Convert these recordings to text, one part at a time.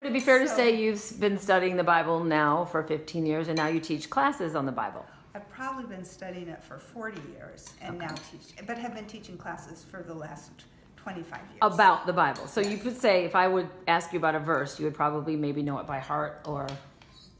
Would it be fair to say you've been studying the Bible now for 15 years and now you teach classes on the Bible? I've probably been studying it for 40 years and now but have been teaching classes for the last 25 years. About the Bible. So you could say, if I would ask you about a verse, you would probably maybe know it by heart or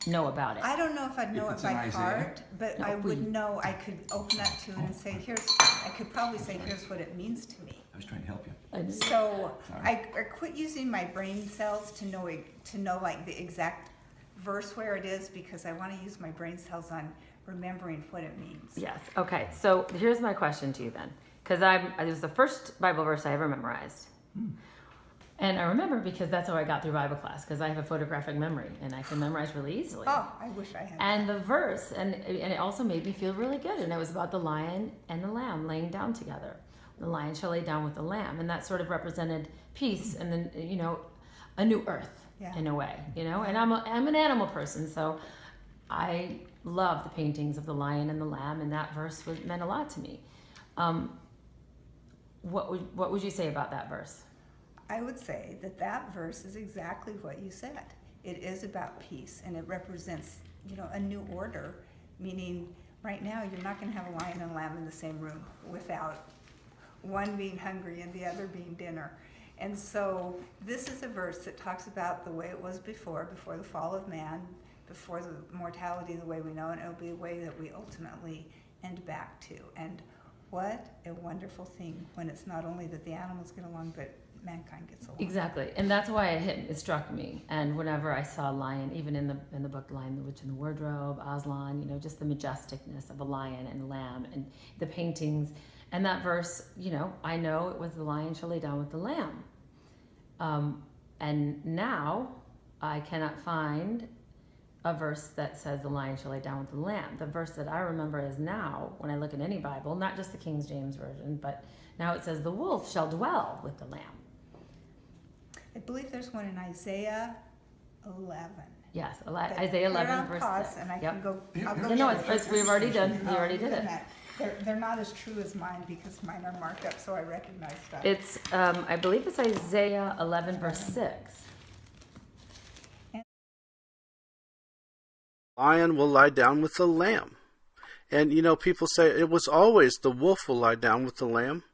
know about it. I don't know if I'd know it by heart, but I would know, I could open up to it and say, I could probably say, here's what it means to me. I was trying to help you. So I quit using my brain cells to know like the exact verse where it is, because I want to use my brain cells on remembering what it means. Yes. Okay. So here's my question to you then, because it was the first Bible verse I ever memorized. And I remember because that's how I got through Bible class, because I have a photographic memory and I can memorize really easily. Oh, I wish I had. And the verse, and it also made me feel really good. And it was about the lion and the lamb laying down together. The lion shall lay down with the lamb. And that sort of represented peace and then, a new earth in a way, And I'm an animal person, so I love the paintings of the lion and the lamb, and that verse meant a lot to me. What would you say about that verse? I would say that verse is exactly what you said. It is about peace, and it represents, a new order, meaning right now you're not going to have a lion and a lamb in the same room without one being hungry and the other being dinner. And so this is a verse that talks about the way it was before the fall of man, before the mortality the way we know it. It'll be a way that we ultimately end back to. And what a wonderful thing when it's not only that the animals get along, but mankind gets along. Exactly, and that's why it struck me. And whenever I saw a lion, even in the book Lion, the Witch, and the Wardrobe, Aslan, just the majesticness of a lion and a lamb, and the paintings, and that verse, I know it was the lion shall lay down with the lamb. And now I cannot find a verse that says the lion shall lay down with the lamb. The verse that I remember is now, when I look in any Bible, not just the King James Version, but now it says the wolf shall dwell with the lamb. I believe there's one in Isaiah 11. Yes, Isaiah 11, verse 6. And I can go. I'll go No, we've already done. We already did it. They're not as true as mine because mine are marked up, so I recognize stuff. It's, I believe it's Isaiah 11, verse 6. Lion will lie down with the lamb. And, people say it was always the wolf will lie down with the lamb.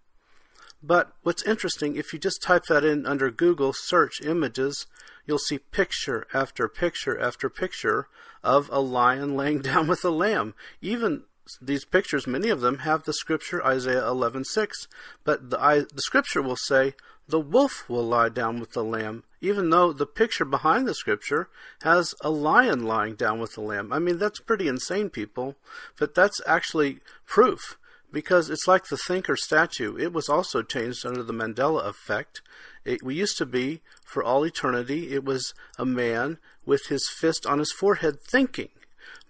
But what's interesting, if you just type that in under Google search images, you'll see picture after picture after picture of a lion laying down with a lamb. Even these pictures, many of them have the scripture Isaiah 11:6, but the scripture will say the wolf will lie down with the lamb, even though the picture behind the scripture has a lion lying down with the lamb. I mean, that's pretty insane, people, but that's actually proof, because it's like the thinker statue. It was also changed under the MaNdElA effect. We used to be, for all eternity, it was a man with his fist on his forehead thinking.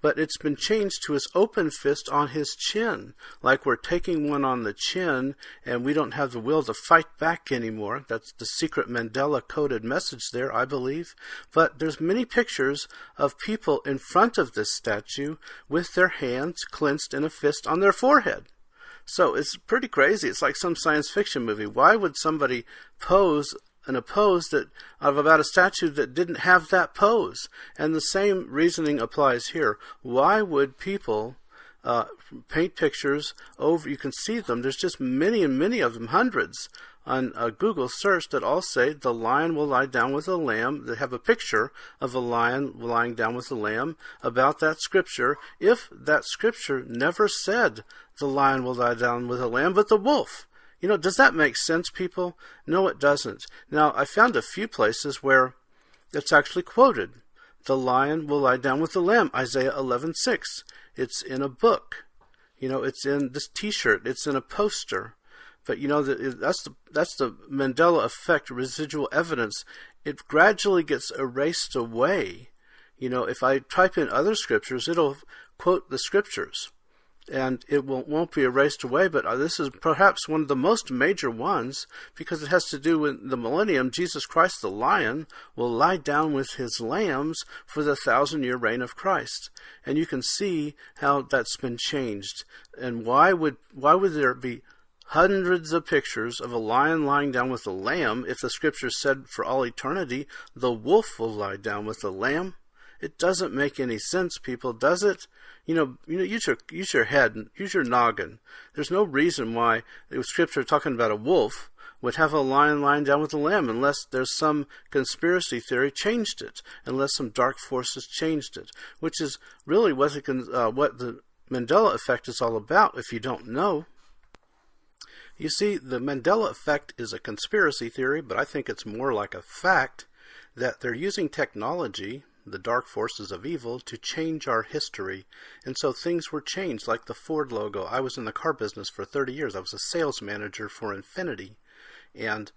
But it's been changed to his open fist on his chin, like we're taking one on the chin and we don't have the will to fight back anymore. That's the secret MaNdElA coded message there, I believe. But there's many pictures of people in front of this statue with their hands clenched in a fist on their forehead. So it's pretty crazy. It's like some science fiction movie. Why would somebody pose in a pose about a statue that didn't have that pose? And the same reasoning applies here. Why would people paint pictures over? You can see them. There's just many and many of them, hundreds, on a Google search that all say the lion will lie down with a lamb. They have a picture of a lion lying down with a lamb about that scripture, if that scripture never said the lion will lie down with a lamb, but the wolf. Does that make sense, people? No, it doesn't. Now, I found a few places where it's actually quoted. The lion will lie down with the lamb, Isaiah 11:6. It's in a book. It's in this T-shirt. It's in a poster. But, that's the MaNdElA effect, residual evidence. It gradually gets erased away. If I type in other scriptures, it'll quote the scriptures. And it won't be erased away, but this is perhaps one of the most major ones, because it has to do with the millennium. Jesus Christ, the lion, will lie down with his lambs for the 1,000-year reign of Christ. And you can see how that's been changed. And why would there be hundreds of pictures of a lion lying down with a lamb, if the scripture said for all eternity, the wolf will lie down with the lamb. It doesn't make any sense, people, does it? Use your head, use your noggin. There's no reason why the scripture talking about a wolf would have a lion lying down with a lamb unless there's some conspiracy theory changed it, unless some dark forces changed it, which is really what the Mandela effect is all about if you don't know. You see, the Mandela effect is a conspiracy theory, but I think it's more like a fact that they're using technology, the dark forces of evil, to change our history. And so things were changed, like the Ford logo. I was in the car business for 30 years. I was a sales manager for Infiniti. And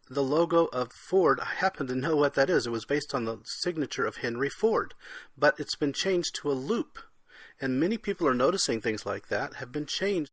the logo of Ford, I happen to know what that is. It was based on the signature of Henry Ford. But it's been changed to a loop. And many people are noticing things like that have been changed.